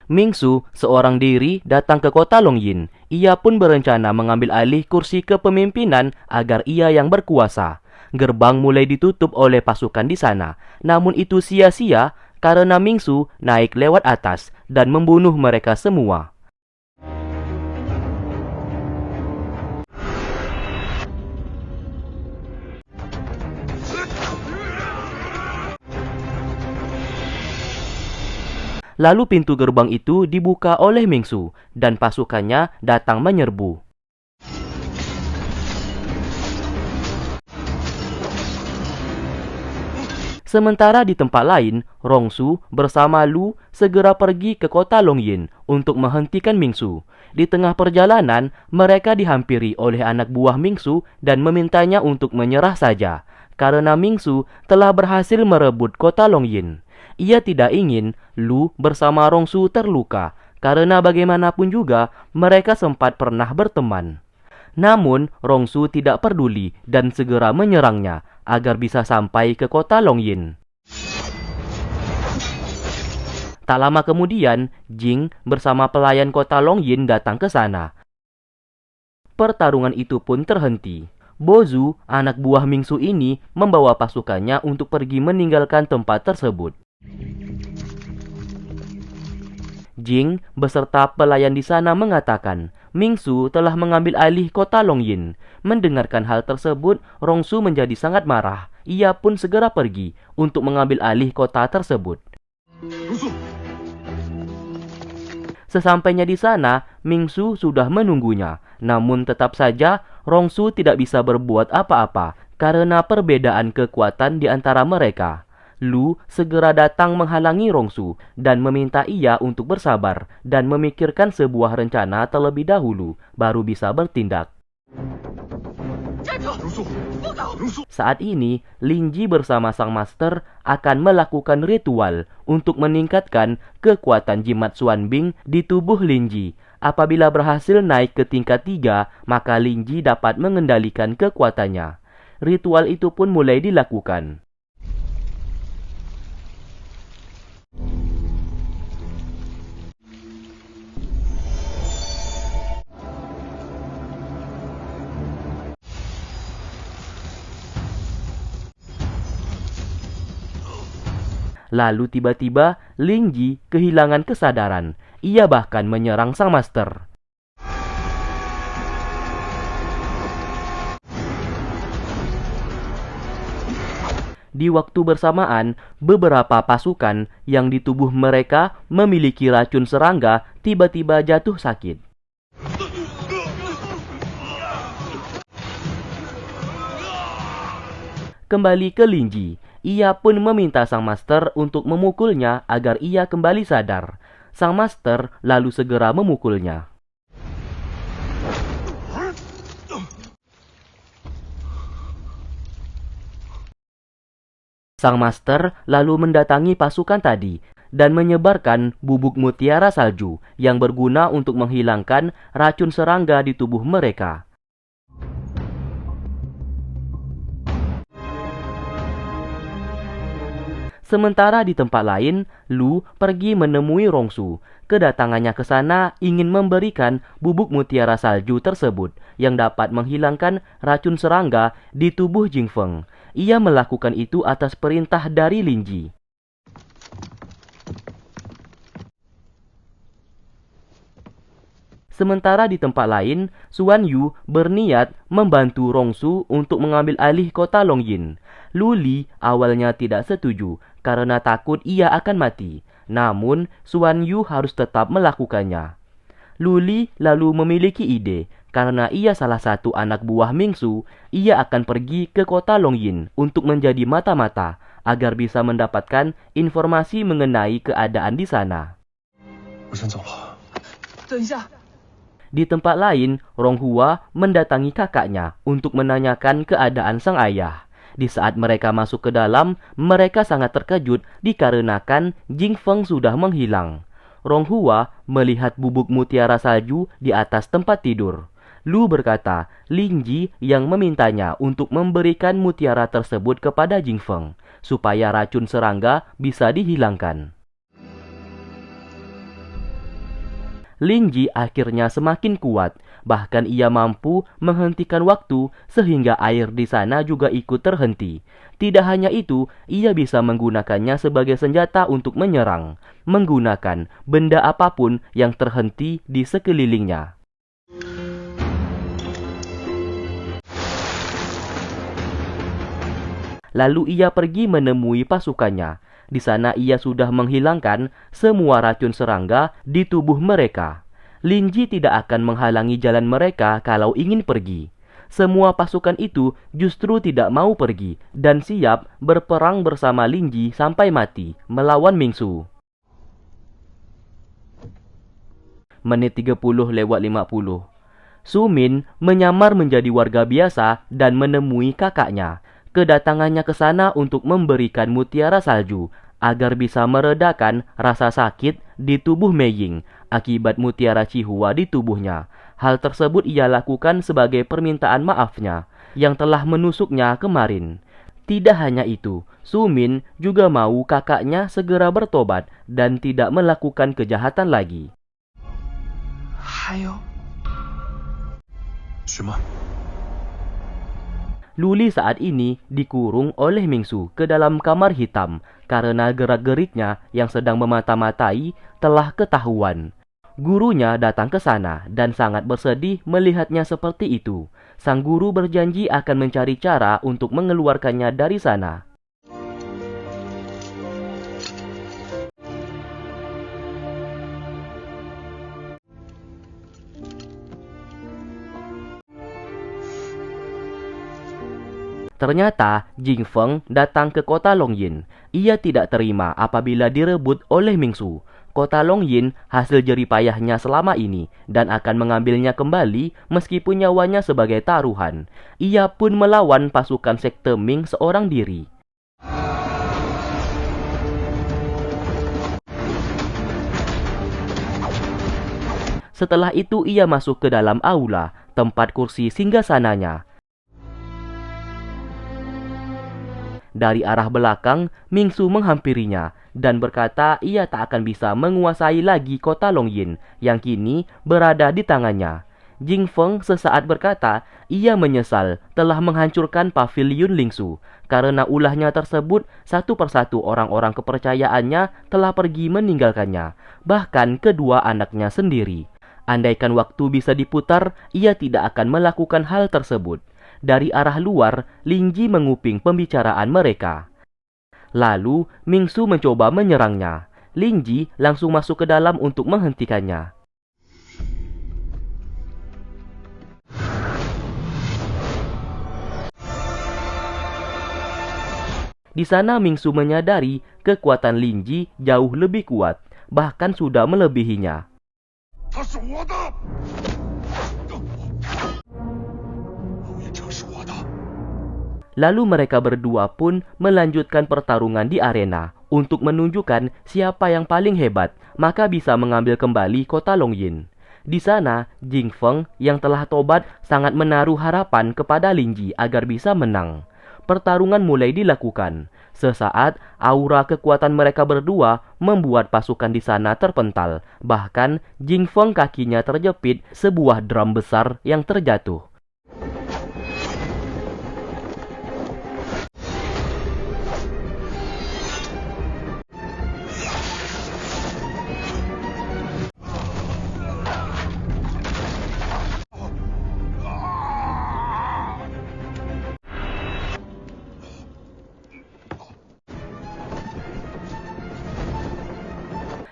Mingsu, seorang diri, datang ke kota Longyin. Ia pun berencana mengambil alih kursi kepemimpinan agar ia yang berkuasa. Gerbang mulai ditutup oleh pasukan di sana. Namun itu sia-sia karena Mingsu naik lewat atas dan membunuh mereka semua. Lalu pintu gerbang itu dibuka oleh Mingsu dan pasukannya datang menyerbu. Sementara di tempat lain, Rongsu bersama Lu segera pergi ke kota Longyin untuk menghentikan Mingsu. Di tengah perjalanan, mereka dihampiri oleh anak buah Mingsu dan memintanya untuk menyerah saja, karena Mingsu telah berhasil merebut kota Longyin. Ia tidak ingin Lu bersama Rongsu terluka, karena bagaimanapun juga mereka sempat pernah berteman. Namun, Rongsu tidak peduli dan segera menyerangnya agar bisa sampai ke kota Longyin. Tak lama kemudian, Jing bersama pelayan kota Longyin datang ke sana. Pertarungan itu pun terhenti. Bozu, anak buah Mingsu ini, membawa pasukannya untuk pergi meninggalkan tempat tersebut. Jing beserta pelayan di sana mengatakan, Mingsu telah mengambil alih kota Longyin. Mendengarkan hal tersebut, Rongsu menjadi sangat marah. Ia pun segera pergi untuk mengambil alih kota tersebut. Sesampainya di sana, Mingsu sudah menunggunya. Namun tetap saja, Rongsu tidak bisa berbuat apa-apa karena perbedaan kekuatan di antara mereka. Lu segera datang menghalangi Rongsu dan meminta ia untuk bersabar dan memikirkan sebuah rencana terlebih dahulu, baru bisa bertindak. Saat ini, Lingji bersama sang master akan melakukan ritual untuk meningkatkan kekuatan jimat Xuanbing di tubuh Lingji. Apabila berhasil naik ke tingkat 3, maka Lingji dapat mengendalikan kekuatannya. Ritual itu pun mulai dilakukan. Lalu tiba-tiba Lingji kehilangan kesadaran. Ia bahkan menyerang sang master. Di waktu bersamaan, beberapa pasukan yang di tubuh mereka memiliki racun serangga tiba-tiba jatuh sakit. Kembali ke Lingji, ia pun meminta sang master untuk memukulnya agar ia kembali sadar. Sang master lalu segera memukulnya. Sang master lalu mendatangi pasukan tadi dan menyebarkan bubuk mutiara salju yang berguna untuk menghilangkan racun serangga di tubuh mereka. Sementara di tempat lain, Lu pergi menemui Rongsu. Kedatangannya ke sana ingin memberikan bubuk mutiara salju tersebut yang dapat menghilangkan racun serangga di tubuh Jingfeng. Ia melakukan itu atas perintah dari Lingji. Sementara di tempat lain, Xuan Yu berniat membantu Rongsu untuk mengambil alih kota Longyin. Lu Li awalnya tidak setuju karena takut ia akan mati. Namun, Xuan Yu harus tetap melakukannya. Lu Li lalu memiliki ide. Karena ia salah satu anak buah Mingsu, ia akan pergi ke kota Longyin untuk menjadi mata-mata agar bisa mendapatkan informasi mengenai keadaan di sana. Di tempat lain, Ronghua mendatangi kakaknya untuk menanyakan keadaan sang ayah. Di saat mereka masuk ke dalam, mereka sangat terkejut dikarenakan Jingfeng sudah menghilang. Ronghua melihat bubuk mutiara salju di atas tempat tidur. Lu berkata, Lingji yang memintanya untuk memberikan mutiara tersebut kepada Jingfeng, supaya racun serangga bisa dihilangkan. Lin Ji akhirnya semakin kuat, bahkan ia mampu menghentikan waktu sehingga air di sana juga ikut terhenti. Tidak hanya itu, ia bisa menggunakannya sebagai senjata untuk menyerang, menggunakan benda apapun yang terhenti di sekelilingnya. Lalu ia pergi menemui pasukannya. Di sana ia sudah menghilangkan semua racun serangga di tubuh mereka. Lin Ji tidak akan menghalangi jalan mereka kalau ingin pergi. Semua pasukan itu justru tidak mau pergi dan siap berperang bersama Lin Ji sampai mati melawan Mingsu. Menit 30:50. Su Min menyamar menjadi warga biasa dan menemui kakaknya. Kedatangannya ke sana untuk memberikan mutiara salju agar bisa meredakan rasa sakit di tubuh Mei Ying akibat mutiara Cihua di tubuhnya. Hal tersebut ia lakukan sebagai permintaan maafnya yang telah menusuknya kemarin. Tidak hanya itu, Su Min juga mau kakaknya segera bertobat dan tidak melakukan kejahatan lagi. Luli saat ini dikurung oleh Mingsu ke dalam kamar hitam karena gerak-geriknya yang sedang memata-matai telah ketahuan. Gurunya datang ke sana dan sangat bersedih melihatnya seperti itu. Sang guru berjanji akan mencari cara untuk mengeluarkannya dari sana. Ternyata Jing Feng datang ke kota Longyin. Ia tidak terima apabila direbut oleh Mingsu. Kota Longyin hasil jeripayahnya selama ini dan akan mengambilnya kembali meskipun nyawanya sebagai taruhan. Ia pun melawan pasukan sekte Ming seorang diri. Setelah itu ia masuk ke dalam aula, tempat kursi singgasananya. Dari arah belakang, Mingsu menghampirinya dan berkata ia tak akan bisa menguasai lagi kota Longyin yang kini berada di tangannya. Jing Feng sesaat berkata ia menyesal telah menghancurkan paviliun Lingsu. Karena ulahnya tersebut, satu persatu orang-orang kepercayaannya telah pergi meninggalkannya, bahkan kedua anaknya sendiri. Andaikan waktu bisa diputar, ia tidak akan melakukan hal tersebut. Dari arah luar, Lin Ji menguping pembicaraan mereka. Lalu, Mingsu mencoba menyerangnya. Lin Ji langsung masuk ke dalam untuk menghentikannya. Di sana Mingsu menyadari kekuatan Lin Ji jauh lebih kuat, bahkan sudah melebihinya. Lalu mereka berdua pun melanjutkan pertarungan di arena untuk menunjukkan siapa yang paling hebat, maka bisa mengambil kembali kota Longyin. Di sana, Jing Feng yang telah tobat sangat menaruh harapan kepada Lin Ji agar bisa menang. Pertarungan mulai dilakukan. Sesaat, aura kekuatan mereka berdua membuat pasukan di sana terpental. Bahkan, Jing Feng kakinya terjepit sebuah drum besar yang terjatuh.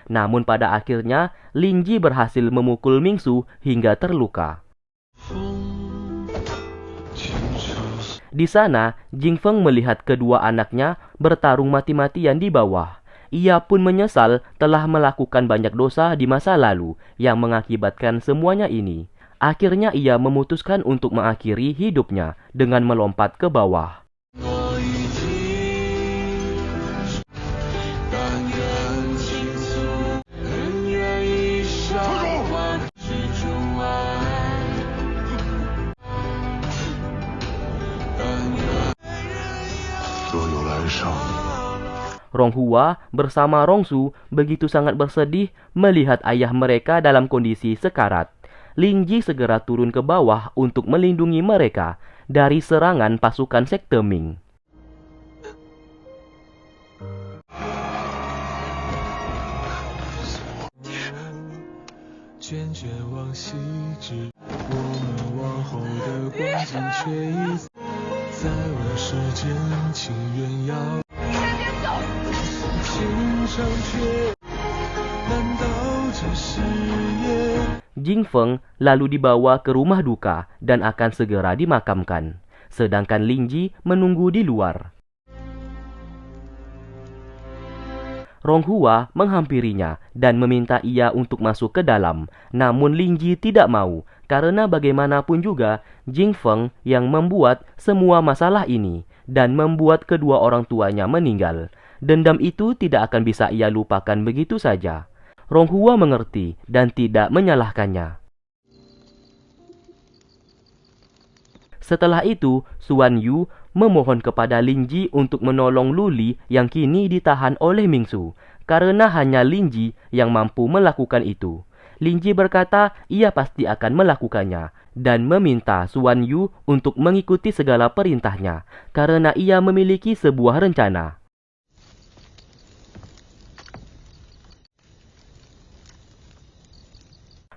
Namun pada akhirnya, Lin Ji berhasil memukul Mingsu hingga terluka. Di sana, Jing Feng melihat kedua anaknya bertarung mati-matian di bawah. Ia pun menyesal telah melakukan banyak dosa di masa lalu yang mengakibatkan semuanya ini. Akhirnya ia memutuskan untuk mengakhiri hidupnya dengan melompat ke bawah. Ronghua bersama Rongsu begitu sangat bersedih melihat ayah mereka dalam kondisi sekarat. Lingji segera turun ke bawah untuk melindungi mereka dari serangan pasukan sekte Ming. Jing Feng lalu dibawa ke rumah duka dan akan segera dimakamkan. Sedangkan Lingji menunggu di luar. Ronghua menghampirinya dan meminta ia untuk masuk ke dalam. Namun Lingji tidak mau, karena bagaimanapun juga Jing Feng yang membuat semua masalah ini dan membuat kedua orang tuanya meninggal. Dendam itu tidak akan bisa ia lupakan begitu saja. Ronghua mengerti dan tidak menyalahkannya. Setelah itu, Xuan Yu memohon kepada Lingji untuk menolong Luli yang kini ditahan oleh Mingsu, karena hanya Lingji yang mampu melakukan itu. Lingji berkata ia pasti akan melakukannya dan meminta Xuan Yu untuk mengikuti segala perintahnya, karena ia memiliki sebuah rencana.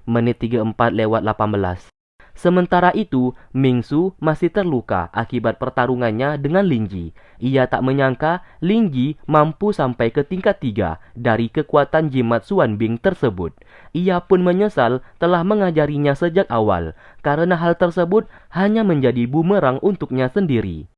Menit 34:18. Sementara itu, Mingsu masih terluka akibat pertarungannya dengan Lingji. Ia tak menyangka Lingji mampu sampai ke tingkat 3 dari kekuatan jimat Xuan Bing tersebut. Ia pun menyesal telah mengajarinya sejak awal, karena hal tersebut hanya menjadi bumerang untuknya sendiri.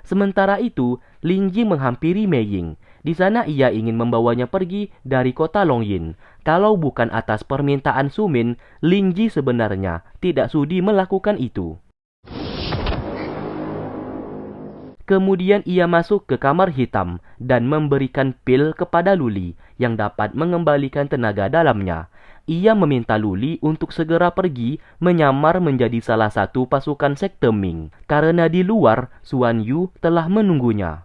Sementara itu, Lingji menghampiri Mei Ying. Di sana ia ingin membawanya pergi dari kota Longyin. Kalau bukan atas permintaan Sumin, Lingji sebenarnya tidak sudi melakukan itu. Kemudian ia masuk ke kamar hitam dan memberikan pil kepada Luli yang dapat mengembalikan tenaga dalamnya. Ia meminta Luli untuk segera pergi menyamar menjadi salah satu pasukan sekte Ming, karena di luar Xuan Yu telah menunggunya.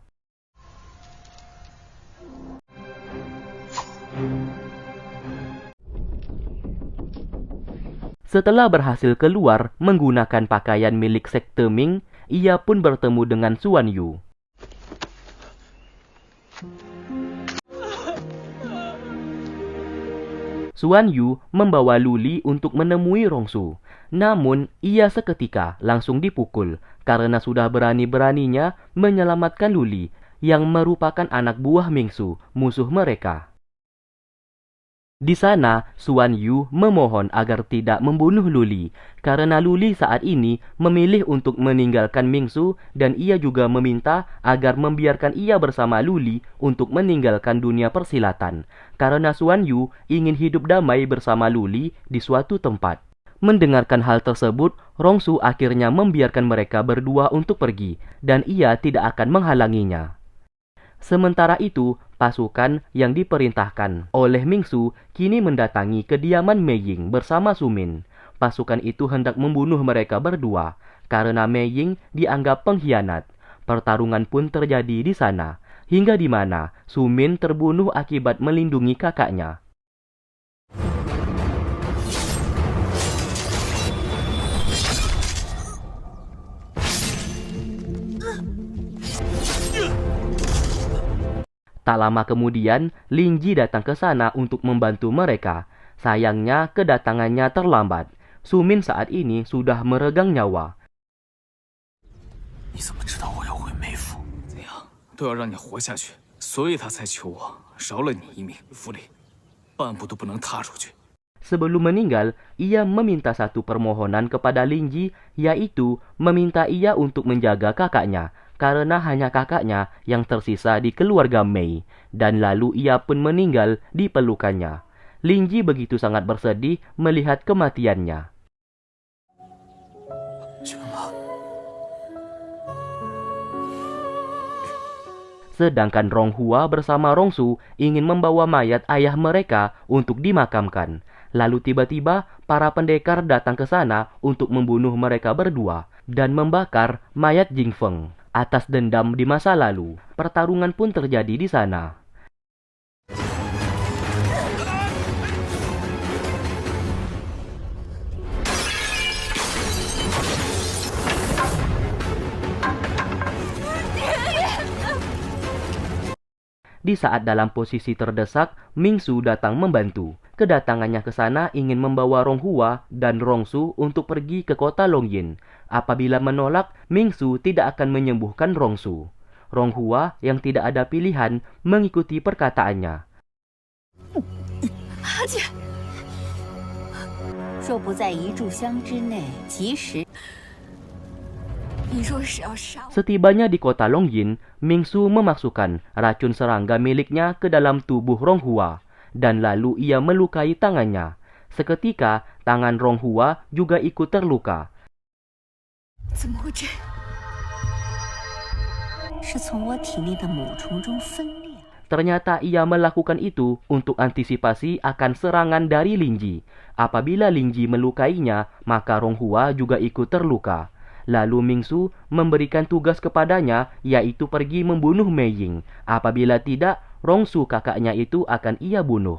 Setelah berhasil keluar menggunakan pakaian milik sekte Ming, ia pun bertemu dengan Xuan Yu. Xuan Yu membawa Luli untuk menemui Rongsu. Namun, ia seketika langsung dipukul karena sudah berani-beraninya menyelamatkan Luli yang merupakan anak buah Mingsu, musuh mereka. Di sana, Xuan Yu memohon agar tidak membunuh Luli, karena Luli saat ini memilih untuk meninggalkan Mingsu dan ia juga meminta agar membiarkan ia bersama Luli untuk meninggalkan dunia persilatan, karena Xuan Yu ingin hidup damai bersama Luli di suatu tempat. Mendengarkan hal tersebut, Rongsu akhirnya membiarkan mereka berdua untuk pergi, dan ia tidak akan menghalanginya. Sementara itu, pasukan yang diperintahkan oleh Mingsu kini mendatangi kediaman Mei Ying bersama Sumin. Pasukan itu hendak membunuh mereka berdua karena Mei Ying dianggap pengkhianat. Pertarungan pun terjadi di sana, hingga di mana Sumin terbunuh akibat melindungi kakaknya. Tak lama kemudian, Lingji datang ke sana untuk membantu mereka. Sayangnya, kedatangannya terlambat. Sumin saat ini sudah meregang nyawa. Sebelum meninggal, ia meminta satu permohonan kepada Lingji, yaitu meminta ia untuk menjaga kakaknya, karena hanya kakaknya yang tersisa di keluarga Mei, dan lalu ia pun meninggal di pelukannya. Lingji begitu sangat bersedih melihat kematiannya. Sedangkan Ronghua bersama Rongsu ingin membawa mayat ayah mereka untuk dimakamkan. Lalu tiba-tiba para pendekar datang ke sana untuk membunuh mereka berdua dan membakar mayat Jing Feng. atas dendam di masa lalu. Pertarungan pun terjadi di sana. Di saat dalam posisi terdesak, Mingsu datang membantu. Kedatangannya ke sana ingin membawa Ronghua dan Rongsu untuk pergi ke kota Longyin. Apabila menolak, Mingsu tidak akan menyembuhkan Rongsu. Ronghua yang tidak ada pilihan mengikuti perkataannya. 阿姐，若不在一炷香之内及时。 Setibanya di kota Longyin, Mingsu memasukkan racun serangga miliknya ke dalam tubuh Ronghua, dan lalu ia melukai tangannya. Seketika, tangan Ronghua juga ikut terluka. Ternyata ia melakukan itu untuk antisipasi akan serangan dari Lingji. Apabila Lingji melukainya, maka Ronghua juga ikut terluka. Lalu Mingsu memberikan tugas kepadanya, yaitu pergi membunuh Mei Ying. Apabila tidak, Rongsu kakaknya itu akan ia bunuh.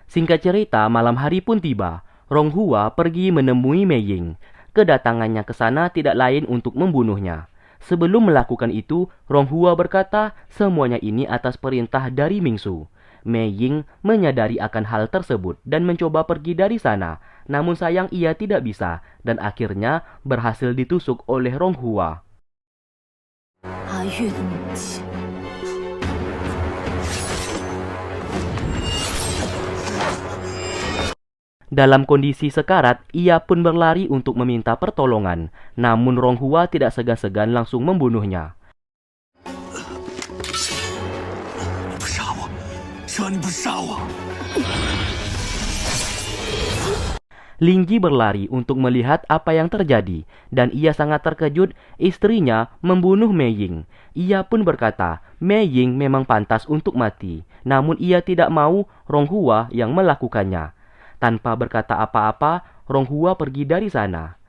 Singkat cerita, malam hari pun tiba. Ronghua pergi menemui Mei Ying. Kedatangannya ke sana tidak lain untuk membunuhnya. Sebelum melakukan itu, Ronghua berkata semuanya ini atas perintah dari Mingsu. Mei Ying menyadari akan hal tersebut dan mencoba pergi dari sana. Namun sayang ia tidak bisa dan akhirnya berhasil ditusuk oleh Ronghua. Dalam kondisi sekarat, ia pun berlari untuk meminta pertolongan. Namun Ronghua tidak segan-segan langsung membunuhnya. Lingji berlari untuk melihat apa yang terjadi, dan ia sangat terkejut istrinya membunuh Mei Ying. Ia pun berkata, Mei Ying memang pantas untuk mati, namun ia tidak mau Ronghua yang melakukannya. Tanpa berkata apa-apa, Ronghua pergi dari sana.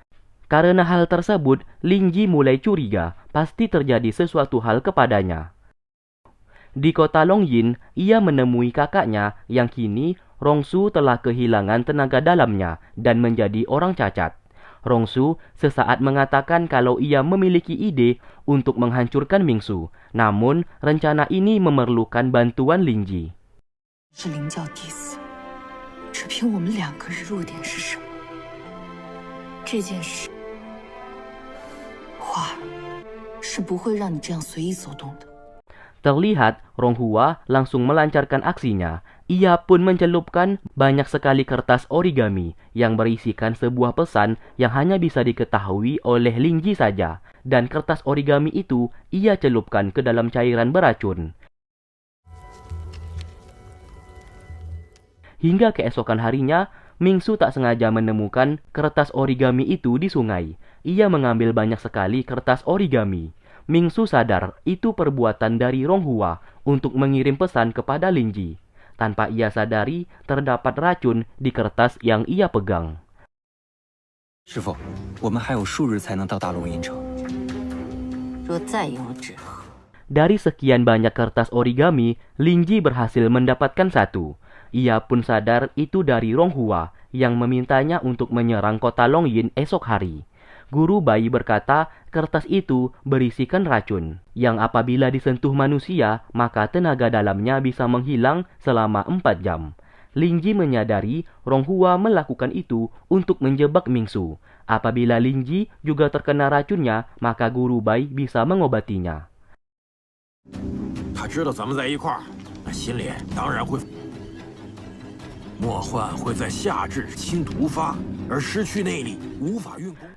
Karena hal tersebut, Lingji mulai curiga, pasti terjadi sesuatu hal kepadanya. Di kota Longyin, ia menemui kakaknya yang kini Rongsu telah kehilangan tenaga dalamnya dan menjadi orang cacat. Rongsu sesaat mengatakan kalau ia memiliki ide untuk menghancurkan Mingsu, namun rencana ini memerlukan bantuan Lingji. Terlihat Ronghua langsung melancarkan aksinya. Ia pun mencelupkan banyak sekali kertas origami yang berisikan sebuah pesan yang hanya bisa diketahui oleh Lingji saja. Dan kertas origami itu ia celupkan ke dalam cairan beracun. Hingga keesokan harinya, Mingsu tak sengaja menemukan kertas origami itu di sungai. Ia mengambil banyak sekali kertas origami. Mingsu sadar itu perbuatan dari Ronghua untuk mengirim pesan kepada Lingji. Tanpa ia sadari, terdapat racun di kertas yang ia pegang. Dari sekian banyak kertas origami, Lingji berhasil mendapatkan satu. Ia pun sadar itu dari Ronghua yang memintanya untuk menyerang kota Longyin esok hari. Guru bayi berkata kertas itu berisikan racun, yang apabila disentuh manusia, maka tenaga dalamnya bisa menghilang selama 4 jam. Lingji menyadari Ronghua melakukan itu untuk menjebak Mingsu. Apabila Lingji juga terkena racunnya, maka guru bayi bisa mengobatinya.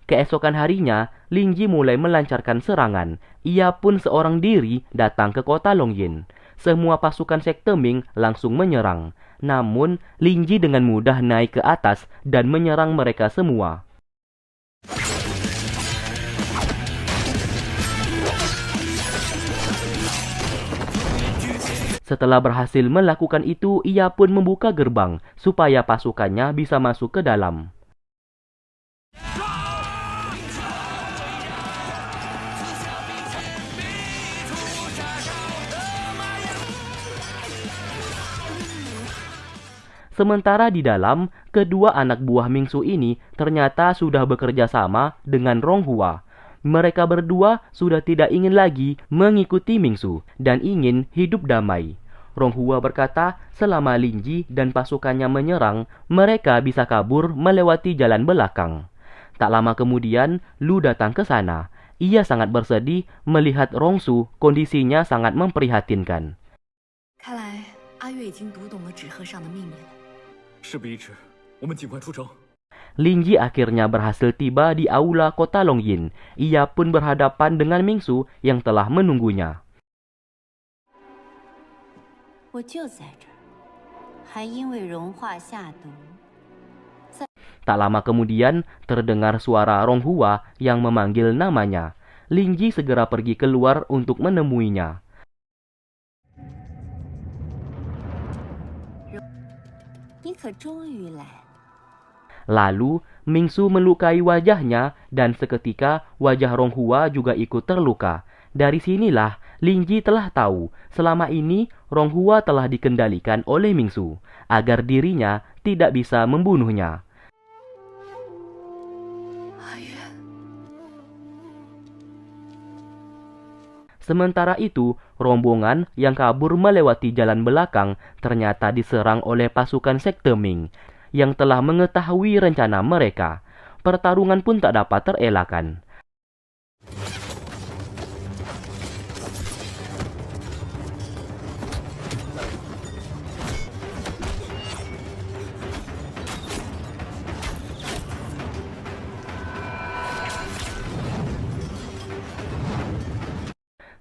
Keesokan harinya, Lingji mulai melancarkan serangan. Ia pun seorang diri datang ke kota Longyin. Semua pasukan sekte Ming langsung menyerang. Namun, Lingji dengan mudah naik ke atas dan menyerang mereka semua. Setelah berhasil melakukan itu, ia pun membuka gerbang supaya pasukannya bisa masuk ke dalam. Sementara di dalam, kedua anak buah Mingsu ini ternyata sudah bekerja sama dengan Ronghua. Mereka berdua sudah tidak ingin lagi mengikuti Mingsu dan ingin hidup damai. Ronghua berkata selama Lingji dan pasukannya menyerang, mereka bisa kabur melewati jalan belakang. Tak lama kemudian, Lu datang ke sana. Ia sangat bersedih melihat Rongsu kondisinya sangat memprihatinkan. 看来阿月已经读懂了纸鹤上的秘密了。事不宜迟，我们尽快出城。 Lingji akhirnya berhasil tiba di aula kota Longyin. Ia pun berhadapan dengan Mingsu yang telah menunggunya. 我就在这儿，还因为融化下毒。 Tak lama kemudian, terdengar suara Ronghua yang memanggil namanya. Lingji segera pergi keluar untuk menemuinya. 你可终于来了。 Lalu, Mingsu melukai wajahnya dan seketika wajah Ronghua juga ikut terluka. Dari sinilah Lingji telah tahu selama ini Ronghua telah dikendalikan oleh Mingsu agar dirinya tidak bisa membunuhnya. Sementara itu, rombongan yang kabur melewati jalan belakang ternyata diserang oleh pasukan sekte Ming yang telah mengetahui rencana mereka. Pertarungan pun tak dapat terelakkan.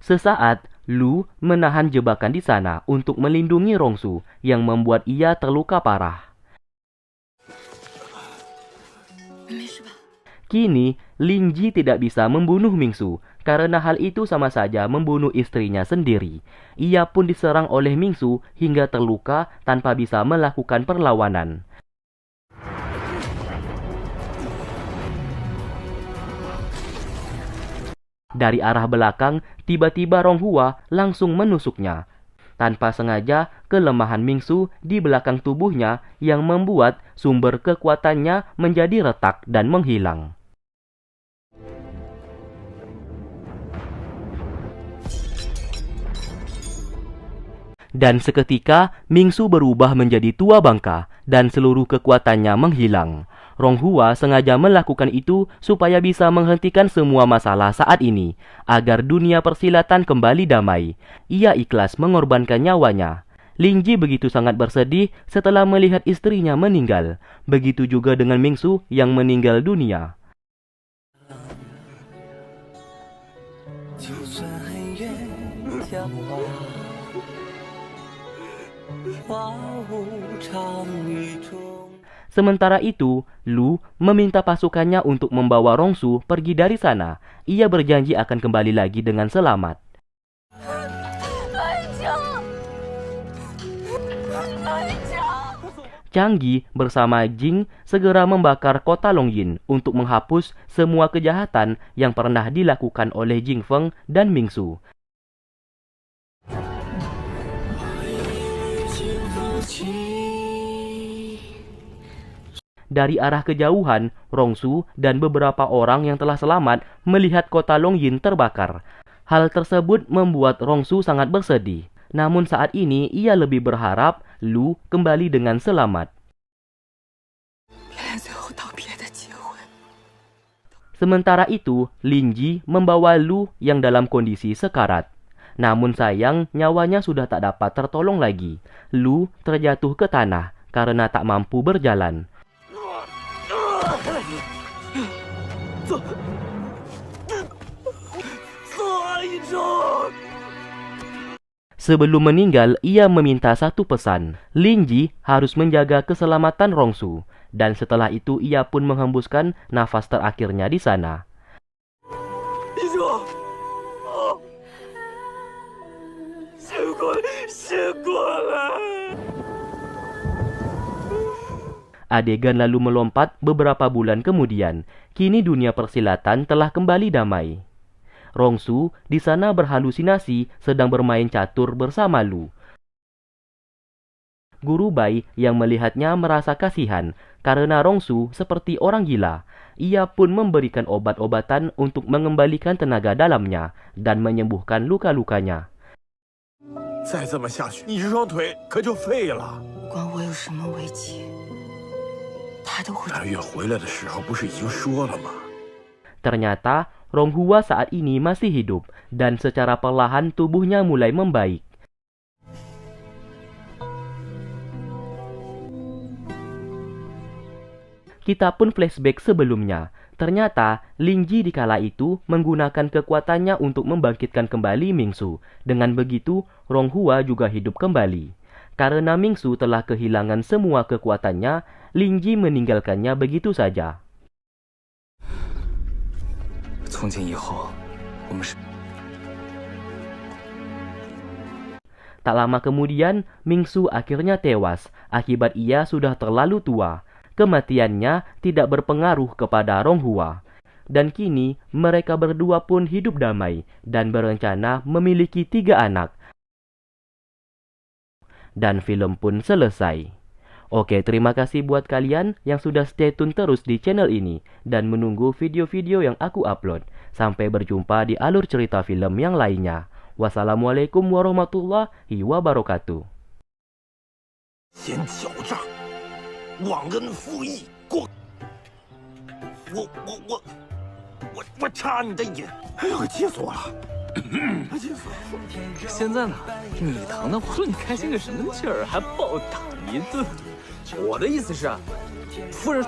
Sesaat, Lu menahan jebakan di sana untuk melindungi Rongsu yang membuat ia terluka parah. Kini, Lingji tidak bisa membunuh Mingsu karena hal itu sama saja membunuh istrinya sendiri. Ia pun diserang oleh Mingsu hingga terluka tanpa bisa melakukan perlawanan. Dari arah belakang, tiba-tiba Ronghua langsung menusuknya. Tanpa sengaja, kelemahan Mingsu di belakang tubuhnya yang membuat sumber kekuatannya menjadi retak dan menghilang. Dan seketika, Mingsu berubah menjadi tua bangka dan seluruh kekuatannya menghilang. Ronghua sengaja melakukan itu supaya bisa menghentikan semua masalah saat ini, agar dunia persilatan kembali damai. Ia ikhlas mengorbankan nyawanya. Lingji begitu sangat bersedih setelah melihat istrinya meninggal. Begitu juga dengan Mingsu yang meninggal dunia. Sementara itu, Lu meminta pasukannya untuk membawa Rongsu pergi dari sana. Ia berjanji akan kembali lagi dengan selamat. Changgi bersama Jing segera membakar kota Longyin untuk menghapus semua kejahatan yang pernah dilakukan oleh Jing Feng dan Mingsu. Dari arah kejauhan, Rongsu dan beberapa orang yang telah selamat melihat kota Longyin terbakar. Hal tersebut membuat Rongsu sangat bersedih. Namun saat ini ia lebih berharap Lu kembali dengan selamat. Sementara itu, Lingji membawa Lu yang dalam kondisi sekarat. Namun sayang, nyawanya sudah tak dapat tertolong lagi. Lu terjatuh ke tanah karena tak mampu berjalan. Sebelum meninggal, ia meminta satu pesan. Lingji harus menjaga keselamatan Rongsu. Dan setelah itu ia pun menghembuskan nafas terakhirnya di sana. Adegan lalu melompat beberapa bulan kemudian. Kini dunia persilatan telah kembali damai. Rongsu di sana berhalusinasi sedang bermain catur bersama Lu. Guru Bai yang melihatnya merasa kasihan karena Rongsu seperti orang gila. Ia pun memberikan obat-obatan untuk mengembalikan tenaga dalamnya dan menyembuhkan luka-lukanya. 再这么下去，你这双腿可就废了。不管我有什么危机，他都会。大月回来的时候不是已经说了吗？ Ternyata Ronghua saat ini masih hidup dan secara perlahan tubuhnya mulai membaik. Kita pun flashback sebelumnya. Ternyata Lingji di kala itu menggunakan kekuatannya untuk membangkitkan kembali Mingsu. Dengan begitu, Ronghua juga hidup kembali. Karena Mingsu telah kehilangan semua kekuatannya, Lingji meninggalkannya begitu saja. 从今以后，我们是。 Tak lama kemudian, Mingsu akhirnya tewas akibat ia sudah terlalu tua. Kematiannya tidak berpengaruh kepada Ronghua. Dan kini mereka berdua pun hidup damai dan berencana memiliki 3 anak. Dan film pun selesai. Oke, terima kasih buat kalian yang sudah stay tune terus di channel ini dan menunggu video-video yang aku upload. Sampai berjumpa di alur cerita film yang lainnya. Wassalamualaikum warahmatullahi wabarakatuh. 先狡诈，忘恩负义，我插你的眼，哎呦，气死我了！气死我了！现在呢，你疼的话，说你开心个什么劲儿，还暴打一顿。我的意思是，夫人。